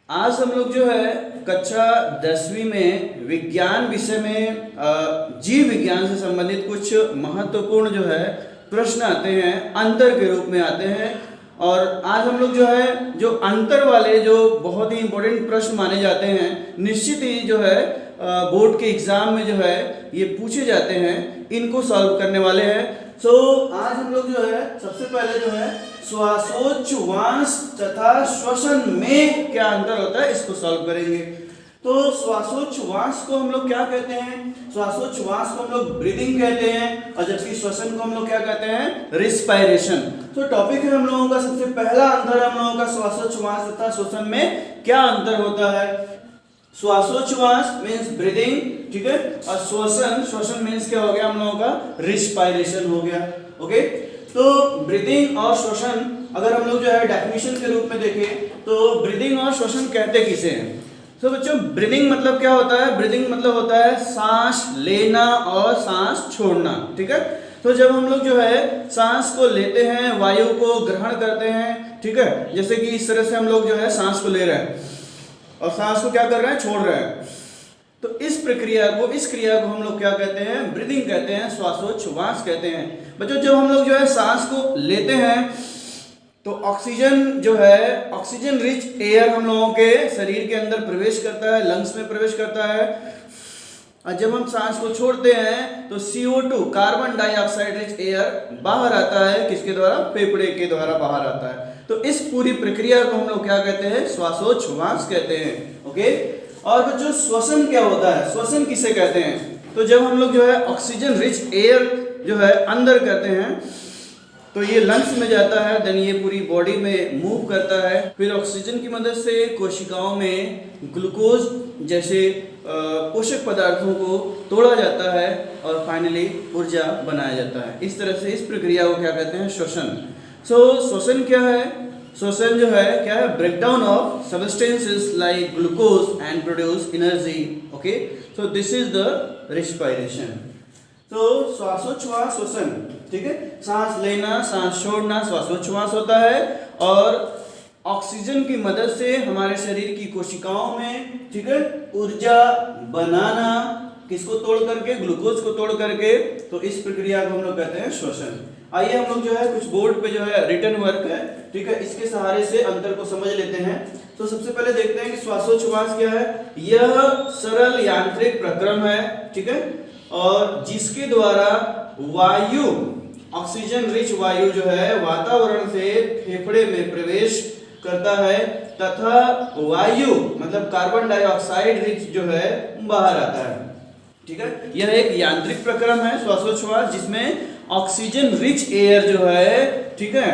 आज हम लोग जो है कक्षा 10वीं में विज्ञान विषय में जीव विज्ञान से संबंधित कुछ महत्वपूर्ण जो है प्रश्न आते हैं, अंतर के रूप में आते हैं। और आज हम लोग जो है जो अंतर वाले जो बहुत ही इंपॉर्टेंट प्रश्न माने जाते हैं, निश्चित ही जो है बोर्ड के एग्जाम में जो है ये पूछे जाते हैं, इनको सॉल्व करने वाले हैं। आज हम लोग जो है सबसे पहले जो है श्वासोच्छ्वास तथा श्वसन में क्या अंतर होता है इसको सॉल्व करेंगे। तो श्वासोच्छ्वास को हम लोग क्या कहते हैं? श्वासोच्छ्वास को हम लोग ब्रीदिंग कहते हैं, और जबकि श्वसन को हम लोग क्या कहते हैं? रिस्पायरेशन। तो टॉपिक है हम लोगों का सबसे पहला अंतर हम लोगों का श्वासोच्छ्वास तथा श्वसन में क्या अंतर होता है। श्वासोच्छ्वास मीन्स ब्रीदिंग, ठीक है, और श्वसन मीन्स क्या हो गया हम लोगों का? रिस्पायरेशन हो गया। ओके, तो ब्रीदिंग और श्वसन अगर हम लोग जो है डेफिनेशन के रूप में देखें तो ब्रीदिंग और श्वसन कहते किसे हैं? तो बच्चों ब्रीदिंग मतलब क्या होता है? ब्रीदिंग मतलब होता है सांस लेना और सांस छोड़ना, ठीक है। तो जब हम लोग जो है सांस को लेते हैं, वायु को ग्रहण करते हैं, ठीक है, जैसे कि इस तरह से हम लोग जो है सांस को ले रहे हैं और सांस को क्या कर रहे हैं? छोड़ रहे हैं। तो इस क्रिया को हम लोग क्या कहते हैं? ब्रीदिंग कहते हैं, श्वासोच्छ्वास कहते हैं। बच्चों जब हम लोग जो है सांस को लेते हैं तो ऑक्सीजन जो है, ऑक्सीजन रिच एयर हम लोगों के शरीर के अंदर प्रवेश करता है, लंग्स में प्रवेश करता है। और जब हम सांस को छोड़ते हैं तो CO2 carbon dioxide rich air बाहर आता है, किसके द्वारा? फेफड़े के द्वारा बाहर आता है। तो इस पूरी प्रक्रिया को हम लोग क्या कहते हैं? श्वासोच्छ्वास कहते हैं। ओके, और बच्चों श्वसन क्या होता है? श्वसन किसे कहते हैं? तो जब हम लोग जो है ऑक्सीजन रिच एयर जो है अंदर करते हैं तो ये लंग्स में जाता है, देन ये पूरी बॉडी में मूव करता है, फिर ऑक्सीजन की मदद से कोशिकाओं में ग्लूकोज जैसे पोषक पदार्थों को तोड़ा जाता है और फाइनली ऊर्जा बनाया जाता है। इस तरह से इस प्रक्रिया को क्या कहते हैं? श्वसन। श्वसन क्या है? श्वसन जो है क्या है? Breakdown of substances like glucose and produce energy. Okay, so this is the respiration. तो श्वासोच्छ्वास श्वसन, ठीक है, सांस लेना सांस छोड़ना श्वासोच्छ्वास होता है। और ऑक्सीजन की मदद से हमारे शरीर की कोशिकाओं में, ठीक है, ऊर्जा बनाना, किसको तोड़ करके? ग्लूकोज को तोड़ करके। तो इस प्रक्रिया को हम लोग कहते हैं श्वसन। आइए हम लोग जो है कुछ बोर्ड पे जो है रिटन वर्क है, ठीक है, इसके सहारे से अंतर को समझ लेते हैं। तो सबसे पहले देखते हैं कि श्वासोच्छ्वास क्या है। यह सरल यांत्रिक प्रक्रम है, ठीक है, और जिसके द्वारा वायु, ऑक्सीजन रिच वायु जो है वातावरण से फेफड़े में प्रवेश करता है तथा वायु मतलब कार्बन डाइऑक्साइड रिच जो है बाहर आता है, ठीक है। यह एक यांत्रिक प्रक्रम है श्वासोच्छ्वास, जिसमें ऑक्सीजन रिच एयर जो है, ठीक है,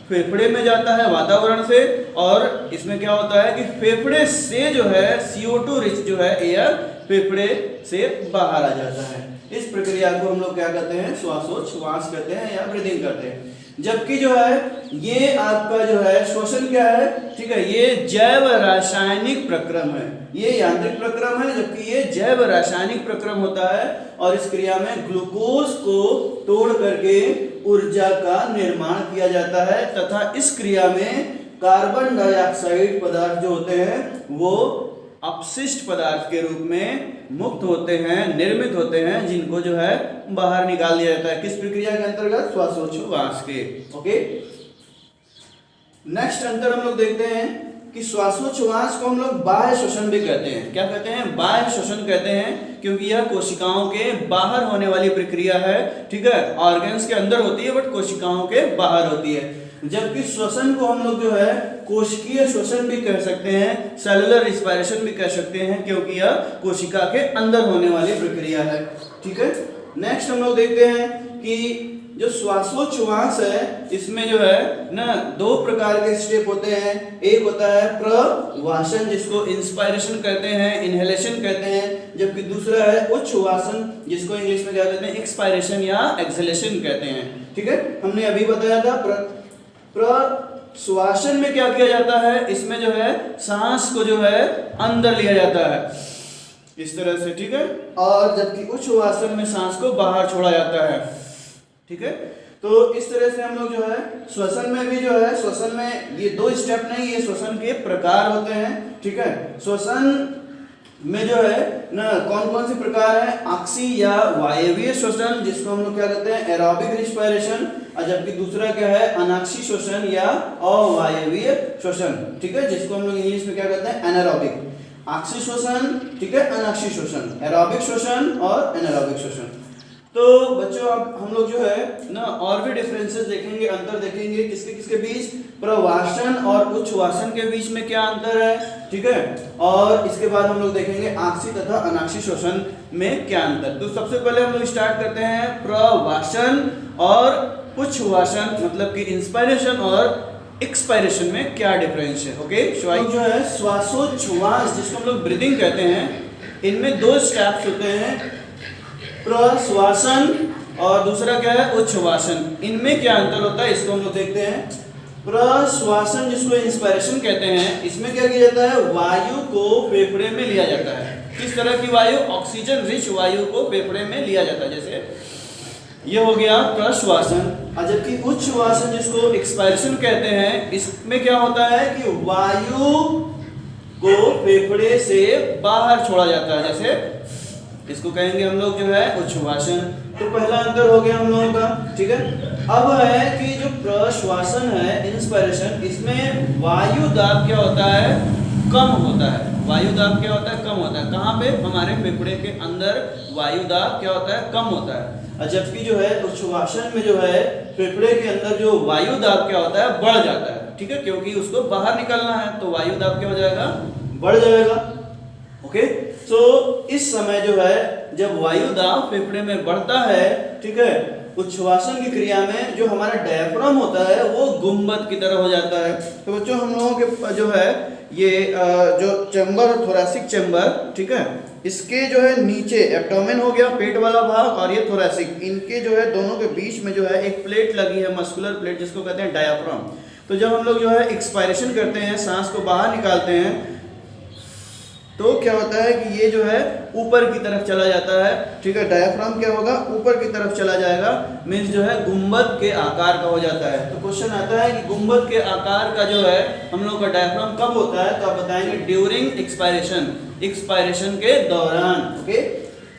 फेफड़े में जाता है वातावरण से, और इसमें क्या होता है कि फेफड़े से जो है CO2 रिच जो है एयर फेफड़े से बाहर आ जाता है। इस प्रक्रिया को हम लोग क्या कहते हैं? श्वासोच्छ्वास कहते हैं या ब्रीदिंग करते हैं। जबकि जो है ये आपका जो है श्वसन क्या है? ठीक है, ये जैव रासायनिक प्रक्रम है, ये यांत्रिक प्रक्रम है, जबकि ये जैव रासायनिक प्रक्रम होता है। और इस क्रिया में ग्लूकोज को तोड़ करके ऊर्जा का निर्माण किया जाता है तथा इस क्रिया में कार्बन डाइऑक्साइड पदार्थ जो होते हैं वो अपशिष्ट पदार्थ के रूप में मुक्त होते हैं, निर्मित होते हैं, जिनको जो है बाहर निकाल दिया जाता है। किस प्रक्रिया के अंतर्गत? श्वासोच्छ्वास के। ओके, नेक्स्ट अंतर हम लोग देखते हैं कि श्वासोच्छ्वास को हम लोग बाह्य श्वसन भी कहते हैं। क्या कहते हैं? बाह्य श्वसन कहते हैं, क्योंकि यह कोशिकाओं के बाहर होने वाली प्रक्रिया है, ठीक है, ऑर्गन्स के अंदर होती है बट कोशिकाओं के बाहर होती है। जबकि श्वसन को हम लोग जो है कोशिकीय श्वसन भी कह सकते हैं, सेलुलर रिस्पायरेशन भी कह सकते हैं, क्योंकि यह कोशिका के अंदर होने वाली प्रक्रिया है, ठीक है। नेक्स्ट हम लोग देखते हैं कि जो श्वासोच्छ्वास है इसमें जो है ना दो प्रकार के स्टेप होते हैं। एक होता है प्रवासन, जिसको इंस्पायरेशन कहते हैं, इनहेलेशन कहते हैं, जबकि दूसरा है उच्छ्वासन, जिसको इंग्लिश में क्या कहते हैं? एक्सपायरेशन या एक्सहेलेशन कहते हैं, ठीक है। हमने अभी बताया था प्रश्वासन में क्या किया जाता है? इसमें जो है सांस को जो है अंदर लिया जाता है इस तरह से, ठीक है, और जबकि उच्छ्वासन में सांस को बाहर छोड़ा जाता है, ठीक है। तो इस तरह से हम लोग जो है श्वसन में भी जो है, श्वसन में ये 2 स्टेप नहीं, ये श्वसन के प्रकार होते हैं, ठीक है। श्वसन में जो है ना कौन कौन से प्रकार है, आक्सी या वायवीय श्वसन जिसको हम लोग क्या कहते हैं एरोबिक रिस्पायरेशन, और जबकि दूसरा क्या है अनाक्षी श्वसन या अवायवीय श्वसन, ठीक है, जिसको हम लोग इंग्लिश में क्या कहते हैं एनारोबिक। आक्सी श्वसन, ठीक है, अनाक्षी श्वसन, एरोबिक श्वसन और एनारोबिक श्वसन। तो बच्चों अब हम लोग जो है ना और भी डिफरेंसेस देखेंगे, अंतर देखेंगे किसके किसके बीच, प्रवासन और उच्छ्वासन के बीच में क्या अंतर है, ठीक है, और इसके बाद हम लोग देखेंगे आक्सी तथा अनाक्षी श्वसन में क्या अंतर। तो सबसे पहले हम लोग स्टार्ट करते हैं प्रवासन और उच्छ्वासन, मतलब कि इंस्पायरेशन और एक्सपायरेशन में क्या डिफरेंस है। ओके, जो है श्वासोच्छ्वास जिसको हम लोग ब्रीदिंग कहते हैं, इनमें 2 स्टेप्स होते हैं, प्रश्वासन और दूसरा क्या है उच्छ्वासन। इनमें क्या अंतर होता है इसको हम लोग देखते हैं। प्रश्वासन जिसको इंस्पायरेशन कहते हैं, इसमें क्या किया जाता है, वायु को फेफड़े में लिया जाता है। किस तरह की वायु, ऑक्सीजन रिच वायु को फेफड़े में लिया जाता है, जैसे ये हो गया प्रश्वासन। और जबकि उच्छ्वासन जिसको एक्सपायरेशन कहते हैं, इसमें क्या होता है कि वायु को फेफड़े से बाहर छोड़ा जाता है, जैसे इसको कहेंगे हम लोग जो है उच्छ्वासन। तो पहला अंतर हो गया हम लोगों का, ठीक है। अब है कि जो प्रश्वासन है इंस्पायरेशन, इसमें वायु दाब क्या होता है, कम होता है। वायु दाब क्या होता है, कम होता है। कहाँ पे, हमारे फेफड़े के अंदर वायु दाब क्या होता है, कम होता है। और जबकि जो है उच्छ्वासन में जो है फेफड़े के अंदर जो वायु दाब क्या होता है, बढ़ जाता है, ठीक है, क्योंकि उसको बाहर निकलना है, तो वायु दाब क्या हो जाएगा, बढ़ जाएगा। ओके, तो इस समय जो है जब वायु दाब फेफड़े में बढ़ता है, ठीक है, उच्छ्वासन की क्रिया में जो हमारा डायफ्राम होता है वो गुंबद की तरह हो जाता है। तो बच्चों हम लोगों के जो है ये जो चैम्बर, थोरैसिक चैम्बर, ठीक है, इसके जो है नीचे एब्डोमेन हो गया, पेट वाला भाग, और ये थोरैसिक, इनके जो है दोनों के बीच में जो है एक प्लेट लगी है, मस्कुलर प्लेट, जिसको कहते हैं डायफ्राम। तो जब हम लोग जो है एक्सपायरेशन करते हैं, सांस को बाहर निकालते हैं, तो क्या होता है कि ये जो है ऊपर की तरफ चला जाता है, ठीक है, डायफ्राम क्या होगा, ऊपर की तरफ चला जाएगा, मीन्स जो है गुंबद के आकार का हो जाता है। तो क्वेश्चन आता है कि गुंबद के आकार का जो है हम लोग का डायफ्राम कब होता है, तो आप बताएंगे ड्यूरिंग एक्सपायरेशन, एक्सपायरेशन के दौरान। ओके,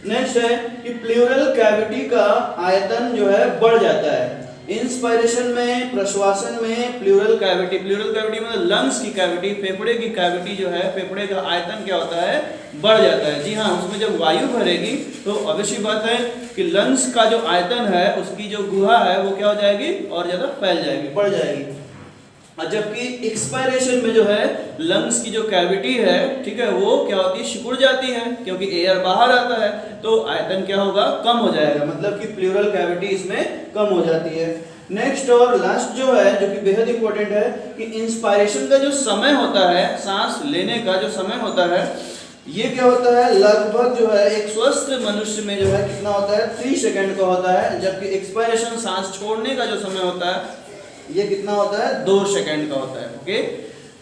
नेक्स्ट है कि प्लूरल कैविटी का आयतन जो है बढ़ जाता है। इंस्पायरेशन में, प्रश्वासन में प्लूरल कैविटी, प्लूरल कैविटी मतलब लंग्स की कैविटी, फेफड़े की कैविटी जो है, फेफड़े का आयतन क्या होता है, बढ़ जाता है। जी हाँ, उसमें जब वायु भरेगी तो ऑब्वियसली बात है कि लंग्स का जो आयतन है, उसकी जो गुहा है वो क्या हो जाएगी, और ज्यादा फैल जाएगी, बढ़ जाएगी। और जबकि एक्सपायरेशन में जो है लंग्स की जो कैविटी है, ठीक है, वो क्या होती है, सिकुड़ जाती है, क्योंकि एयर बाहर आता है, तो आयतन क्या होगा, कम हो जाएगा, मतलब कि प्लूरल कैविटी इसमें कम हो जाती है। नेक्स्ट और लास्ट जो है, जो कि बेहद इंपॉर्टेंट है, कि इंस्पायरेशन का जो समय होता है, सांस लेने का जो समय होता है, ये क्या होता है, लगभग जो है एक स्वस्थ मनुष्य में जो है कितना होता है, 3 सेकंड का होता है। जबकि एक्सपायरेशन सांस छोड़ने का जो समय होता है, ये कितना होता है, 2 सेकंड का होता है। ओके,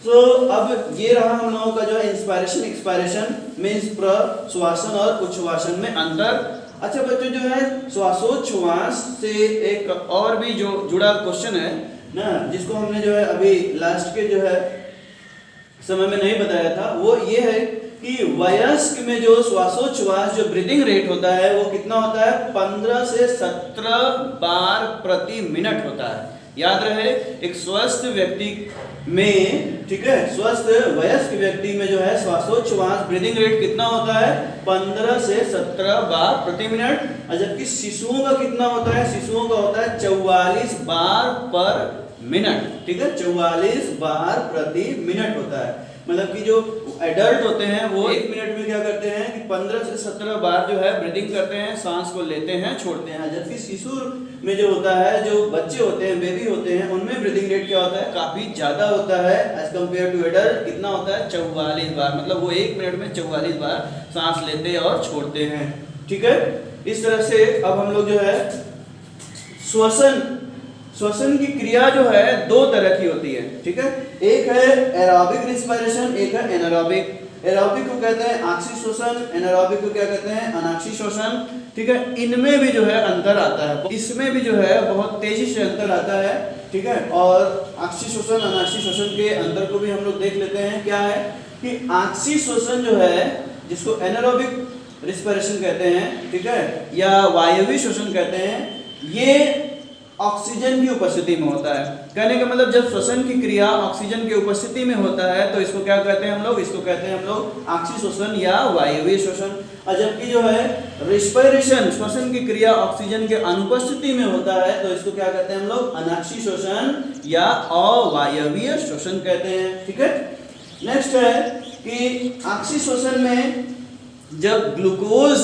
सो अब ये रहा हम लोगों का जो है इंस्पायरेशन एक्सपायरेशन मींस प्रश्वासन और उच्छ्वासन में अंतर। अच्छा बच्चों, जो है श्वासोच्छ्वास से एक और भी जो जुड़ा क्वेश्चन है ना, जिसको हमने जो है अभी लास्ट के जो है समय में नहीं बताया था, वो ये है कि वयस्क में जो श्वासोच्छ्वास जो ब्रीदिंग रेट होता है वो कितना होता है, 15 से 17 बार प्रति मिनट होता है। याद रहे, एक स्वस्थ व्यक्ति में, ठीक है, स्वस्थ वयस्क व्यक्ति में जो है श्वासोच्छ्वास ब्रीदिंग रेट कितना होता है, 15 से 17 बार प्रति मिनट। और जबकि शिशुओं का कितना होता है, शिशुओं का होता है 44 बार पर मिनट, ठीक है, 44 बार प्रति मिनट होता है। मतलब कि जो एडल्ट होते हैं वो 1 मिनट में क्या करते हैं कि 15 से 17 बार जो है ब्रीदिंग करते हैं, सांस को लेते हैं, छोड़ते हैं। जबकि शिशु में जो होता है, जो बच्चे होते हैं, बेबी होते हैं, उनमें ब्रीदिंग रेट क्या होता है, काफी ज्यादा होता है एज कम्पेयर टू एडल्ट। कितना होता है, 44 बार, मतलब वो 1 मिनट में 44 बार सांस लेते हैं और छोड़ते हैं, ठीक है। इस तरह से अब हम लोग जो है श्वसन की क्रिया जो है 2 तरह की होती है, ठीक है। एक है एरोबिक रिस्पायरेशन, एक है एनारोबिक। एरोबिक को कहते हैं आक्सी श्वसन, एनारोबिक को क्या कहते हैं, अनाक्षी श्वसन। ठीक है, इनमें भी जो है अंतर आता है, इसमें भी जो है बहुत तेजी से अंतर आता है। ठीक है, और अक्षीय शोषण अनाक्षीय शोषण के अंतर को भी हम लोग देख लेते हैं। क्या है कि अक्षीय शोषण जो है, जिसको एनारोबिक रिस्पिरेशन कहते हैं, ठीक है, या वायवीय शोषण कहते हैं, ये ऑक्सीजन की उपस्थिति में होता है। कहने का मतलब जब श्वसन की क्रिया ऑक्सीजन की उपस्थिति में होता है तो इसको क्या कहते हैं हम लोग, इसको कहते हैं हम लोग अक्षीय शोषण या वायवीय शोषण। और जबकि जो है रिस्पिरेशन, श्वसन की क्रिया ऑक्सीजन के अनुपस्थिति में होता है तो इसको क्या कहते हैं हम लोग, अनाक्षीय शोषण या अवायवीय शोषण कहते हैं। ठीक है, नेक्स्ट है कि अक्षीय शोषण में जब ग्लूकोज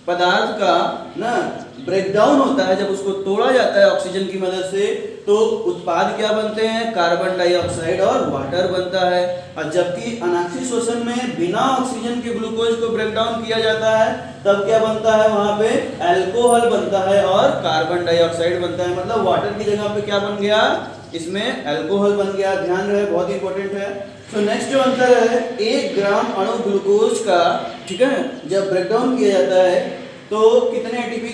पदार्थ का ना ब्रेकडाउन होता है, जब उसको तोड़ा जाता है ऑक्सीजन की मदद से, तो उत्पाद क्या बनते हैं, कार्बन डाइऑक्साइड और वाटर बनता है। और जबकि अनाक्षीय शोषण में बिना ऑक्सीजन के ग्लूकोज को ब्रेकडाउन किया जाता है, तब क्या बनता है, वहां पे अल्कोहल बनता है और कार्बन डाइऑक्साइड बनता है। मतलब वाटर की जगह पे क्या बन गया, इसमें अल्कोहल बन गया। ध्यान रहे, बहुत इंपॉर्टेंट है। तो नेक्स्ट जो अंतर है, 1 ग्राम अणु ग्लूकोज का, ठीक है, जब ब्रेकडाउन किया जाता है तो कितने एटीपी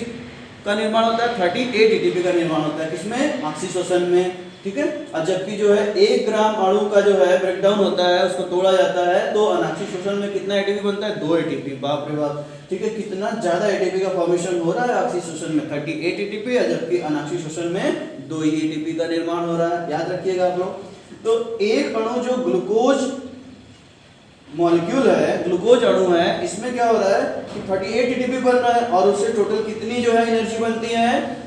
का निर्माण होता है, 38 एटीपी का निर्माण होता है। किसमें, अक्षीय शोषण में। ठीक है, और जबकि जो है 1 ग्राम अणु का जो है ब्रेकडाउन होता है, उसको तोड़ा जाता है, तो अनाक्षीय शोषण में कितना एटीपी बनता है, 2 एटीपी। बाप रे बाप, ठीक है, कितना ज्यादा एटीपी का फॉर्मेशन हो रहा है अक्षीय शोषण में, 38 एटीपी, जबकि अनाक्षीय शोषण में 2 ही एटीपी का निर्माण हो रहा है। याद रखिएगा आप लोग। तो एक अणु जो ग्लूकोज मॉलिक्यूल है, ग्लूकोज अणु है, इसमें क्या हो रहा है कि 38 एटीपी बन रहा है और उससे टोटल कितनी जो है एनर्जी बनती है,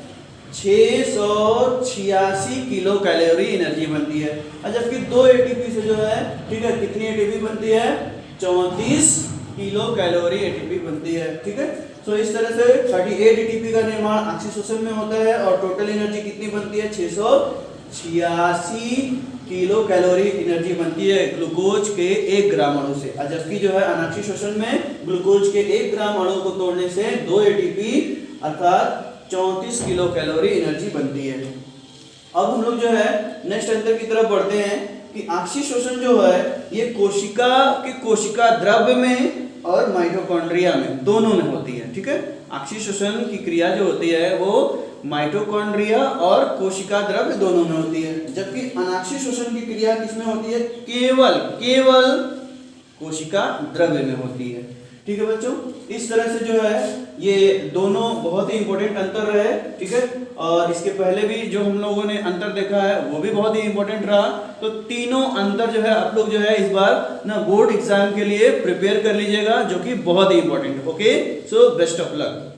686 किलो कैलोरी एनर्जी बनती है। और जबकि 2 एटीपी से जो है, ठीक है, कितनी एटीपी बनती है, 34 किलो कैलोरी एटीपी बनती है। ठीक है, तो इस तरह से 38 एटीपी का निर्माण अक्षीय शोषण में होता है और टोटल एनर्जी कितनी बनती है, 686 किलो कैलोरी एनर्जी बनती है ग्लूकोज के 1 ग्राम अणु से। और जबकि जो है अनाक्षीय शोषण में ग्लूकोज के 1 ग्राम अणु को तोड़ने से 2 एटीपी अर्थात 34 किलो कैलोरी एनर्जी बनती है। अब हम लोग जो है नेक्स्ट अंतर की तरफ बढ़ते हैं कि अक्षीय शोषण जो है ये कोशिका द्रव्य में और माइटोकॉन्ड्रिया में, दोनों में होती है। ठीक है, अक्षीय शोषण की क्रिया जो होती है वो माइटोकॉन्ड्रिया और कोशिका द्रव्य दोनों में होती है, जबकि अनाक्षीय शोषण की क्रिया किसमें होती है, केवल कोशिका द्रव्य में होती है। ठीक है बच्चों, इस तरह से जो है ये दोनों बहुत ही इंपॉर्टेंट अंतर रहे। ठीक है, और इसके पहले भी जो हम लोगों ने अंतर देखा है वो भी बहुत ही इंपॉर्टेंट रहा। तो तीनों अंतर जो है आप लोग जो है इस बार ना बोर्ड एग्जाम के लिए प्रिपेयर कर लीजिएगा, जो कि बहुत ही इंपॉर्टेंट है। Okay, so best of luck.